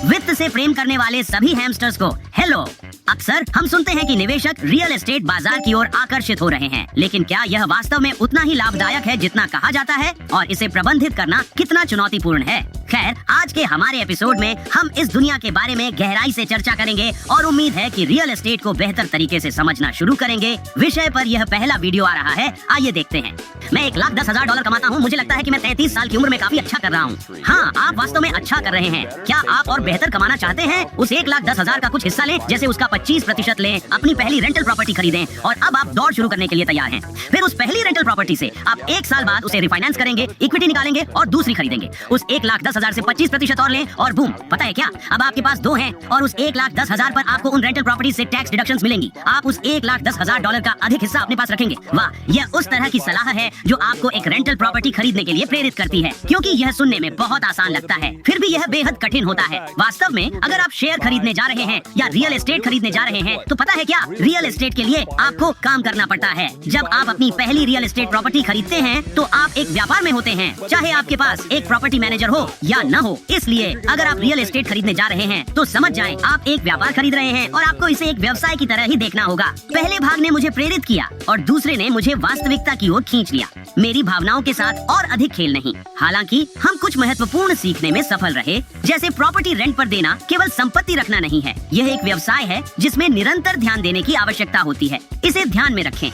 वित्त से प्रेम करने वाले सभी हैमस्टर्स को हेलो। अक्सर हम सुनते हैं कि निवेशक रियल एस्टेट बाजार की ओर आकर्षित हो रहे हैं, लेकिन क्या यह वास्तव में उतना ही लाभदायक है जितना कहा जाता है, और इसे प्रबंधित करना कितना चुनौतीपूर्ण है? खैर, आज के हमारे एपिसोड में हम इस दुनिया के बारे में गहराई से चर्चा करेंगे और उम्मीद है कि रियल एस्टेट को बेहतर तरीके से समझना शुरू करेंगे। विषय पर यह पहला वीडियो आ रहा है, आइए देखते हैं। मैं $1,10,000 कमाता हूँ। मुझे लगता है कि मैं 33 साल की उम्र में काफी अच्छा कर रहा हूँ। हाँ, आप वास्तव में अच्छा कर रहे हैं। क्या आप और बेहतर कमाना चाहते हैं? उस 1,10,000 का कुछ हिस्सा लें, जैसे उसका 25% लें, अपनी पहली रेंटल प्रॉपर्टी खरीदें और अब आप दौड़ शुरू करने के लिए तैयार हैं। फिर उस पहली रेंटल प्रॉपर्टी से आप 1 साल बाद उसे रिफाइनेंस करेंगे, इक्विटी निकालेंगे और दूसरी खरीदेंगे। उस 1,10,000 से 25% और लें और बूम, पता है क्या, अब आपके पास 2 हैं और उस 1,10,000 पर आपको उन रेंटल प्रॉपर्टी से टैक्स डिडक्शंस मिलेंगी। आप उस $1,10,000 का अधिक हिस्सा अपने पास रखेंगे। वाह, यह उस तरह की सलाह है जो आपको एक रेंटल प्रॉपर्टी खरीदने के लिए प्रेरित करती है, क्योंकि यह सुनने में बहुत आसान लगता है, फिर भी यह बेहद कठिन होता है। वास्तव में अगर आप शेयर खरीदने जा रहे हैं या रियल एस्टेट खरीदने जा रहे हैं, तो पता है क्या, रियल एस्टेट के लिए आपको काम करना पड़ता है। जब आप अपनी पहली रियल एस्टेट प्रॉपर्टी खरीदते हैं तो आप एक व्यापार में होते हैं, चाहे आपके पास एक प्रॉपर्टी मैनेजर हो या न हो। इसलिए अगर आप रियल एस्टेट खरीदने जा रहे हैं तो समझ जाएं, आप एक व्यापार खरीद रहे हैं और आपको इसे एक व्यवसाय की तरह ही देखना होगा। पहले भाग ने मुझे प्रेरित किया और दूसरे ने मुझे वास्तविकता की ओर खींच लिया, मेरी भावनाओं के साथ और अधिक खेल नहीं। हालांकि हम कुछ महत्वपूर्ण सीखने में सफल रहे, जैसे प्रॉपर्टी रेंट पर देना केवल संपत्ति रखना नहीं है, यह एक व्यवसाय है जिसमें निरंतर ध्यान देने की आवश्यकता होती है। इसे ध्यान में रखें।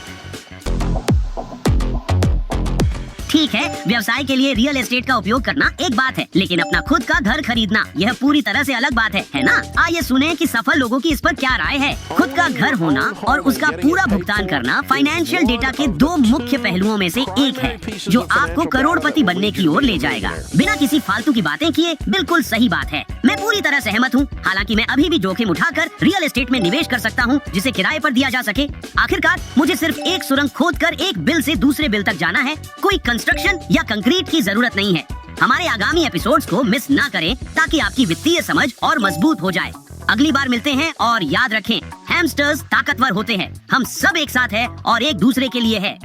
ठीक है, व्यवसाय के लिए रियल एस्टेट का उपयोग करना एक बात है, लेकिन अपना खुद का घर खरीदना यह पूरी तरह से अलग बात है ना? आइए सुने कि सफल लोगों की इस पर क्या राय है। खुद का घर होना और उसका पूरा भुगतान करना फाइनेंशियल डेटा के 2 मुख्य पहलुओं में से एक है, जो आपको करोड़पति बनने की ओर ले जाएगा। बिना किसी फालतू की बातें किए, बिल्कुल सही बात है, मैं पूरी तरह सहमत हूँ। हालांकि मैं अभी भी जोखिम उठाकर रियल एस्टेट में निवेश कर सकता हूँ, जिसे किराए पर दिया जा सके। आखिरकार मुझे सिर्फ एक सुरंग खोदकर एक बिल से दूसरे बिल तक जाना है, कोई कंस्ट्रक्शन या कंक्रीट की जरूरत नहीं है। हमारे आगामी एपिसोड्स को मिस ना करें ताकि आपकी वित्तीय समझ और मजबूत हो जाए। अगली बार मिलते हैं और याद रखें, हैमस्टर्स ताकतवर होते हैं। हम सब एक साथ हैं और एक दूसरे के लिए है।